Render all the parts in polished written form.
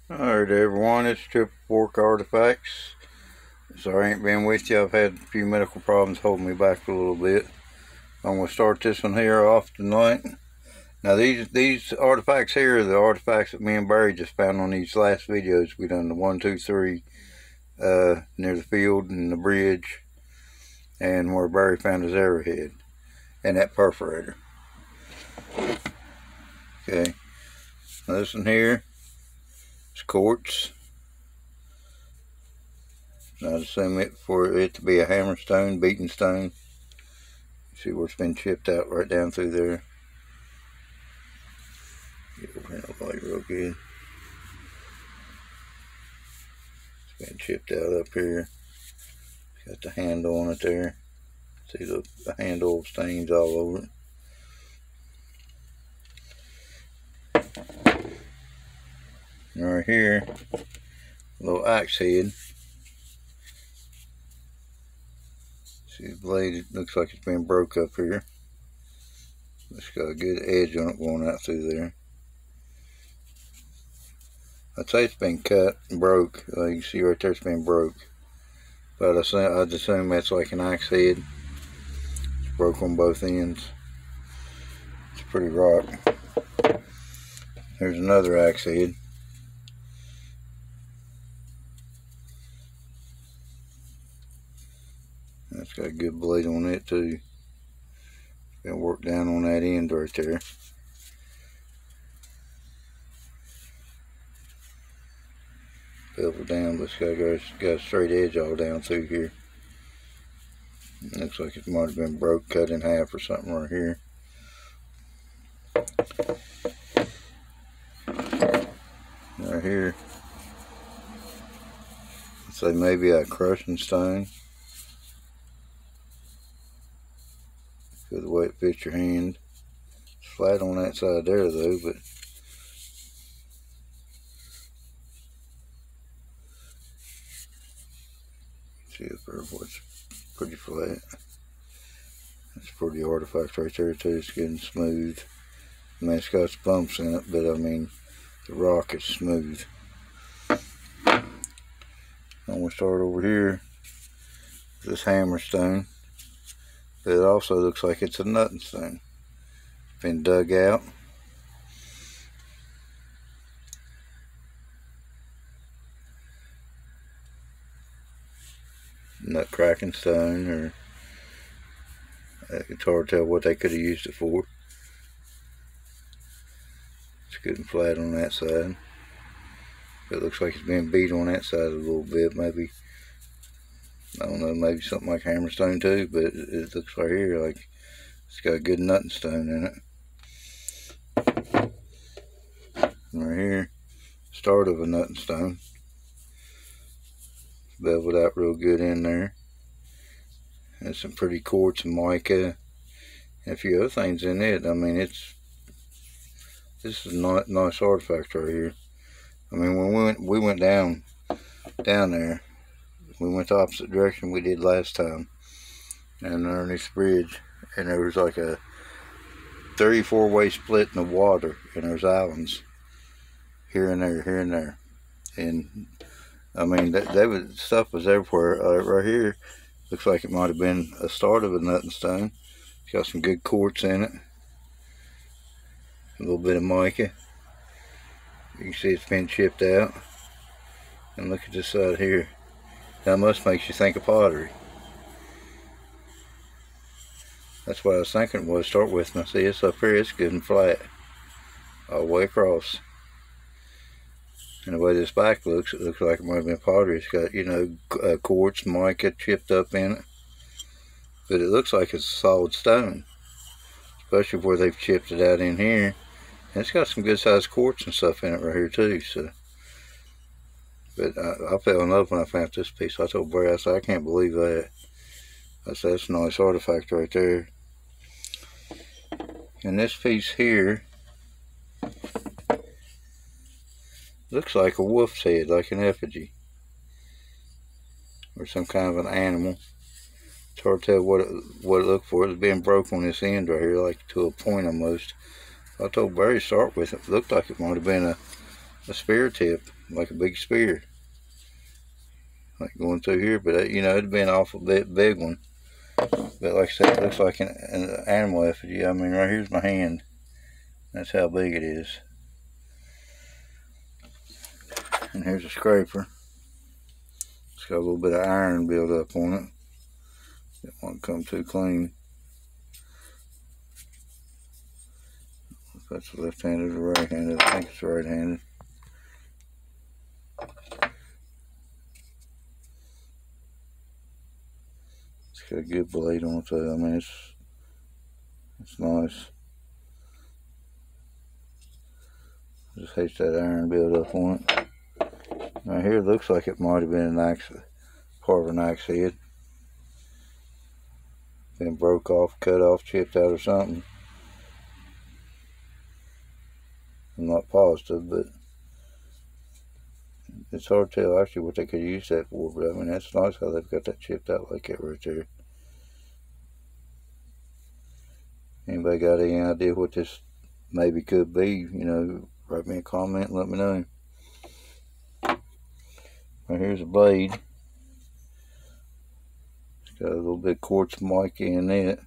Alright everyone, it's Triple Fork Artifacts. Sorry I ain't been with you. I've had a few medical problems holding me back a little bit. I'm going to start this one here off tonight. Now these artifacts here are the artifacts that me and Barry just found on these last videos. We done the 1, 2, 3 near the field and the bridge, and where Barry found his arrowhead and that perforator. Okay, now this one here is quartz. I'd assume it for it to be a hammerstone, beaten stone. See where it's been chipped out right down through there. Get over here in the light real good. It's been chipped out up here. It's got the handle on it there. See the handle stains all over it. And right here, a little axe head. See the blade, it looks like it's been broke up here. It's got a good edge on it going out through there. I'd say it's been cut and broke. You can see right there it's been broke. But I'd assume that's like an axe head. It's broke on both ends. It's pretty rock. There's another axe head. That's got a good blade on it too. Been worked down on that end right there. Beveled down, but it's got a straight edge all down through here. Looks like it might have been broke, cut in half or something right here. Right here, I'd say maybe a crushing stone. Because the way it fits your hand. It's flat on that side there though, but see up there where it's pretty flat. That's a pretty artifact right there too. It's getting smooth. I mean, it's got bumps in it, but I mean, the rock is smooth. I'm going to start over here with this hammerstone. But it also looks like it's a nutting stone. It's been dug out. Nut cracking stone, or it's hard to tell what they could have used it for. It's good and flat on that side. It looks like it's been beat on that side a little bit, maybe. I don't know, maybe something like hammerstone too, but it looks right here like it's got a good nutting stone in it. Right here, start of a nutting stone. Beveled out real good in there. There's some pretty quartz and mica and a few other things in it. I mean, this is a nice artifact right here. I mean, when we went down there, we went the opposite direction we did last time, and underneath the bridge, and there was like a 3-4 way split in the water, and there's islands here and there, and I mean stuff was everywhere. Right here looks like it might have been a start of a nutting stone. It's got some good quartz in it, a little bit of mica. You can see it's been chipped out, and look at this side here. That must makes you think of pottery. That's what I was thinking it was to start with. Now see, it's up here, it's good and flat all the way across. And the way this back looks, it looks like it might have been pottery. It's got, you know, quartz, mica chipped up in it. But it looks like it's a solid stone, especially where they've chipped it out in here. And it's got some good sized quartz and stuff in it right here too. So, but I fell in love when I found this piece. I told Barry, I said, I can't believe that. I said, that's a nice artifact right there. And this piece here looks like a wolf's head, like an effigy, or some kind of an animal. It's hard to tell what it looked for. It's been broke on this end right here, like to a point almost. I told Barry to start with it. It looked like it might have been a spear tip, like a big spear, like going through here. But you know, it'd be an awful big one. But like I said, it looks like an animal effigy. I mean, right here's my hand. That's how big it is. And here's a scraper. It's got a little bit of iron built up on it. It won't come too clean. If that's left-handed or right-handed, I think it's right-handed. It's got a good blade on it too. I mean, it's nice. Just hates that iron build up on it. Now here it looks like it might have been an axe, part of an axe head. Been broke off, cut off, chipped out or something. I'm not positive, but it's hard to tell actually what they could use that for. But I mean, that's nice how they've got that chipped out like that right there. Anybody got any idea what this maybe could be? You know, write me a comment and let me know. Right here's a blade. It's got a little bit of quartz mica in it.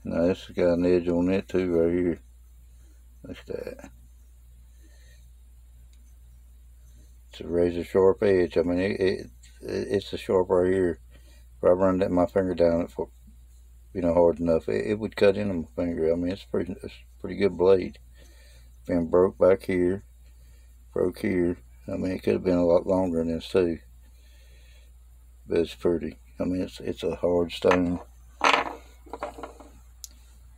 Now this has got an edge on it too right here. Look at that. It's a razor sharp edge. I mean, it's a sharp right here. If I run my finger down it for, you know, hard enough, it would cut into my finger. I mean, it's a pretty good blade. Been broke back here, broke here. I mean, it could have been a lot longer than this too, but it's pretty. I mean, it's a hard stone.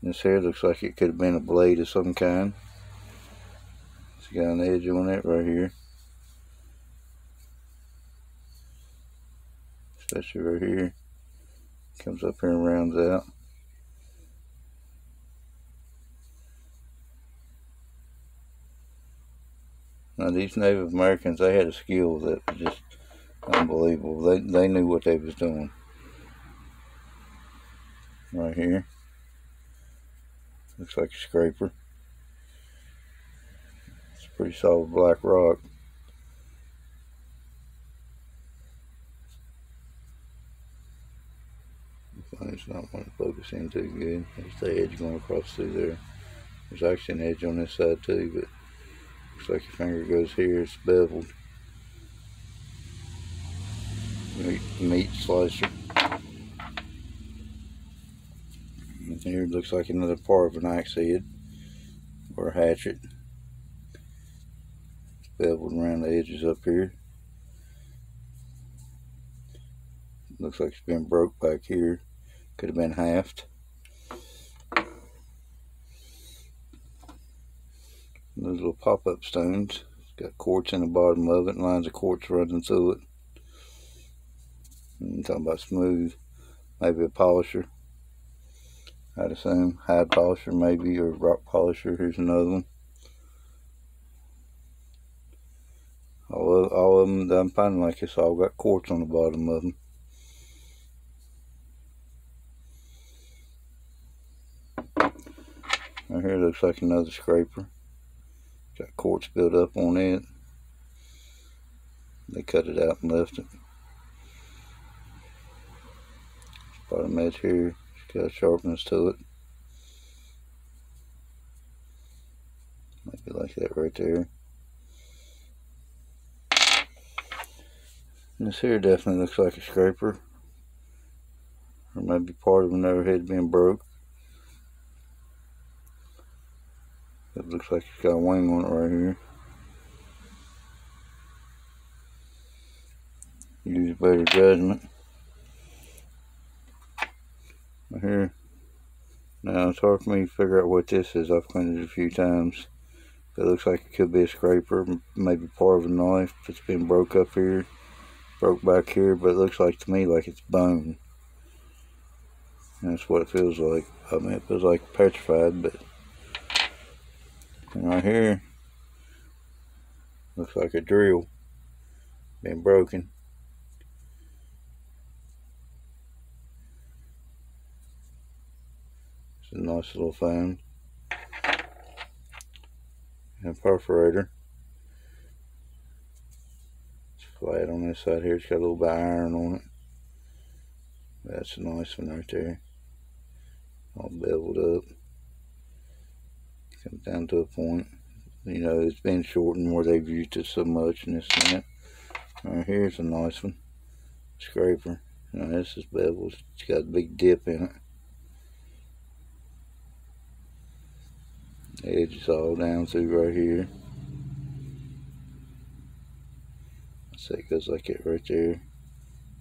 This here looks like it could have been a blade of some kind. It's got an edge on it right here, especially right here. Comes up here and rounds out. Now these Native Americans, they had a skill that was just unbelievable. They knew what they was doing. Right here, looks like a scraper. It's a pretty solid black rock. It's not want to focus in too good. There's the edge going across through there. There's actually an edge on this side too, but looks like your finger goes here. It's beveled. Meat slicer. And here it looks like another part of an axe head or a hatchet. It's beveled around the edges up here. Looks like it's been broke back here. Could have been halved. Those little pop-up stones. It's got quartz in the bottom of it and lines of quartz running through it. I'm talking about smooth. Maybe a polisher. I'd assume hide polisher maybe, or rock polisher. Here's another one. All of them that I'm finding like this all got quartz on the bottom of them. Right here looks like another scraper. Got quartz built up on it. They cut it out and left it. Bottom edge here, it's got a sharpness to it. Maybe like that right there. And this here definitely looks like a scraper. Or maybe part of an arrowhead being broke. It looks like it's got a wing on it right here. Use better judgment. Right here. Now it's hard for me to figure out what this is. I've cleaned it a few times. But it looks like it could be a scraper, maybe part of a knife. It's been broke up here, broke back here, but it looks like to me like it's bone. And that's what it feels like. I mean, it feels like petrified, but and right here looks like a drill been broken. It's a nice little find. And a perforator. flat on this side here. It's got a little bit of iron on it. That's a nice one right there. All beveled up. Comes down to a point. You know, it's been shortened where they've used it so much and this and that. Alright, here's a nice one. Scraper. Now this is beveled. It's got a big dip in it. The edge is all down through right here. So it goes like it right there.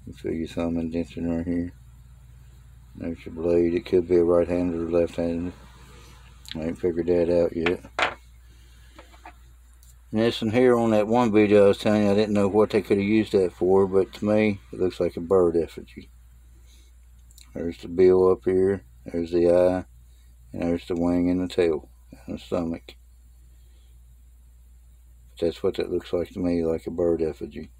You feel your thumb indentation right here. There's your blade. It could be a right-handed or left-handed. I ain't figured that out yet. And this one here on that one video I was telling you, I didn't know what they could have used that for, but to me it looks like a bird effigy. There's the bill up here, there's the eye, and there's the wing and the tail and the stomach. But that's what that looks like to me, like a bird effigy.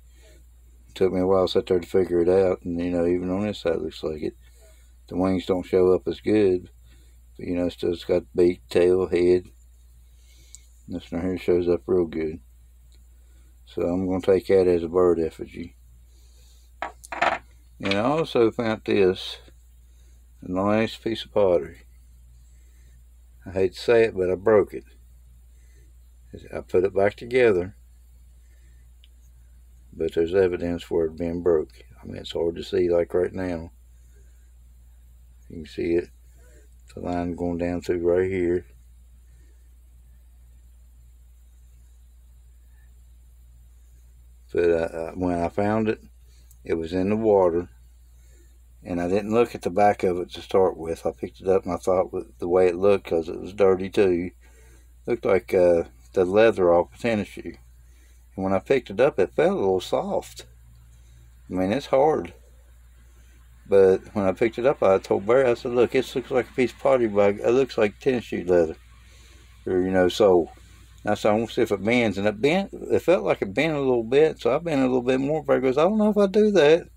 It took me a while to sit there to figure it out, and you know, even on this side it looks like it. The wings don't show up as good, but you know, it's got beak, tail, head. This one here shows up real good. So I'm going to take that as a bird effigy. And I also found this, a nice piece of pottery. I hate to say it, but I broke it. I put it back together, but there's evidence for it being broke. I mean, it's hard to see like right now. You can see it, the line going down through right here. But when I found it, it was in the water, and I didn't look at the back of it to start with. I picked it up and I thought with the way it looked, because it was dirty too, looked like the leather off a tennis shoe. And when I picked it up, it felt a little soft. I mean, it's hard. But when I picked it up, I told Barry, I said, look, this looks like a piece of pottery bag. It looks like tennis shoe leather, or you know, sole. I said, I want to see if it bends, and it bent. It felt like it bent a little bit, so I bent a little bit more. Barry goes, I don't know if I do that.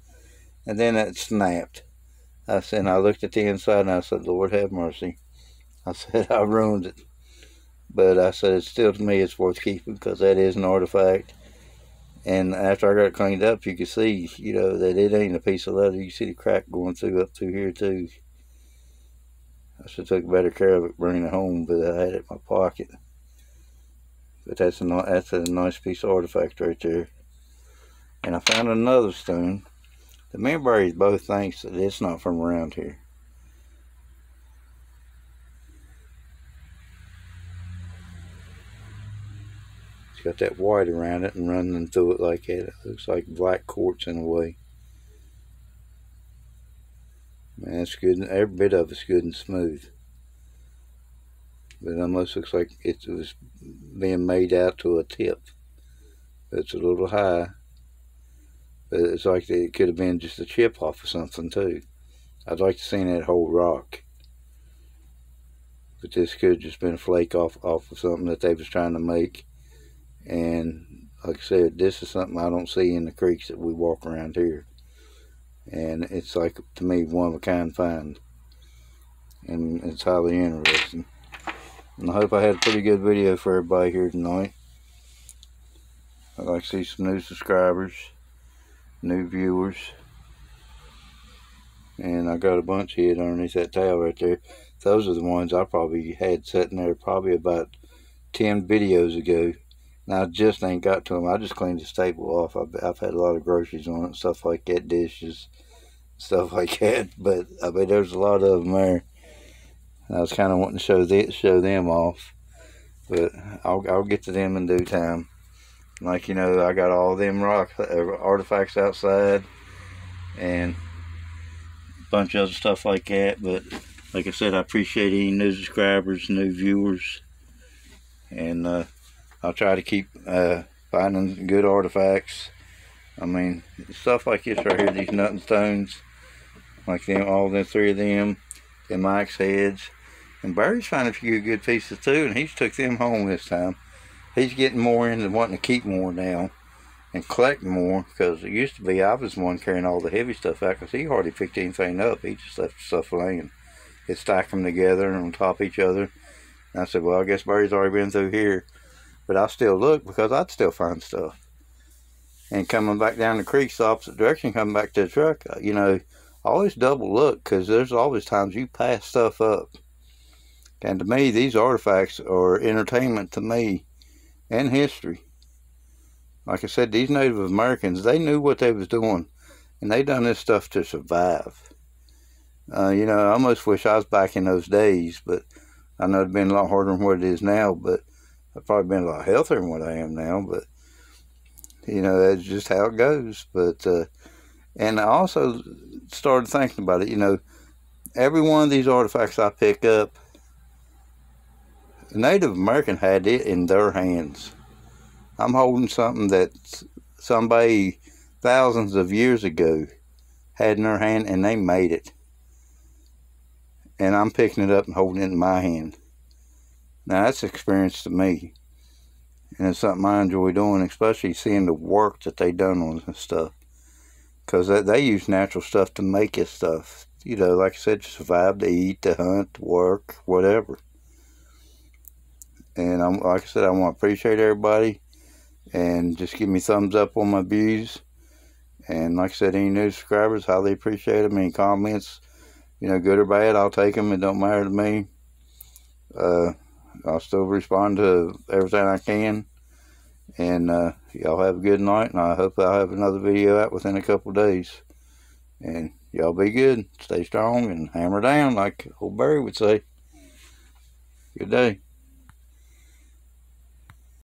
And then it snapped. I said, and I looked at the inside, and I said, Lord have mercy. I said, I ruined it. But I said, it's still, to me, it's worth keeping, because that is an artifact. And after I got it cleaned up, you could see, you know, that it ain't a piece of leather. You see the crack going through up through here too. I should have took better care of it bringing it home, but I had it in my pocket. But that's a nice piece of artifact right there. And I found another stone. The me and Barry both thinks that it's not from around here. It's got that white around it and running through it like that. It looks like black quartz in a way. Man, it's good. Every bit of it's good and smooth. But it almost looks like it was being made out to a tip. It's a little high. But it's like it could have been just a chip off of something too. I'd like to see that whole rock. But this could have just been a flake off of something that they was trying to make. And like I said, this is something I don't see in the creeks that we walk around here. And it's like, to me, one of a kind find. And it's highly interesting. And I hope I had a pretty good video for everybody here tonight. I'd like to see some new subscribers, new viewers. And I got a bunch hid underneath that towel right there. Those are the ones I probably had sitting there probably about 10 videos ago. And I just ain't got to them. I just cleaned this table off. I've had a lot of groceries on it, stuff like that, dishes, stuff like that. But I mean, there's a lot of them there. I was kind of wanting to show them off, but I'll get to them in due time. Like, you know, I got all them artifacts outside and a bunch of other stuff like that. But like I said, I appreciate any new subscribers, new viewers, and I'll try to keep finding good artifacts. I mean, stuff like this right here, these nutting stones, like them, all them three of them, and Mike's heads. And Barry's finding a few good pieces too, and he's took them home this time. He's getting more into wanting to keep more now and collect more, because it used to be I was the one carrying all the heavy stuff out, because he hardly picked anything up. He just left stuff laying. He'd stack them together and on top of each other. And I said, well, I guess Barry's already been through here. But I still look, because I'd still find stuff. and coming back down the creek the opposite direction, coming back to the truck, you know, always double look, because there's always times you pass stuff up. And to me, these artifacts are entertainment to me and history. Like I said, these Native Americans, they knew what they was doing, and they done this stuff to survive. You know, I almost wish I was back in those days, but I know it'd been a lot harder than what it is now, but I've probably been a lot healthier than what I am now, but, you know, that's just how it goes. But, and I also started thinking about it, you know, every one of these artifacts I pick up, the Native American had it in their hands. I'm holding something that somebody thousands of years ago had in their hand, and they made it. And I'm picking it up and holding it in my hand. Now, that's experience to me. And it's something I enjoy doing, especially seeing the work that they done on this stuff. Because they use natural stuff to make this stuff. You know, like I said, to survive, to eat, to hunt, to work, whatever. And like I said, I want to appreciate everybody. And just give me thumbs up on my views. And like I said, any new subscribers, highly appreciate them. Any comments, you know, good or bad, I'll take them. It don't matter to me. I'll still respond to everything I can. And y'all have a good night. And I hope I'll have another video out within a couple days. And y'all be good. Stay strong and hammer down, like old Barry would say. Good day.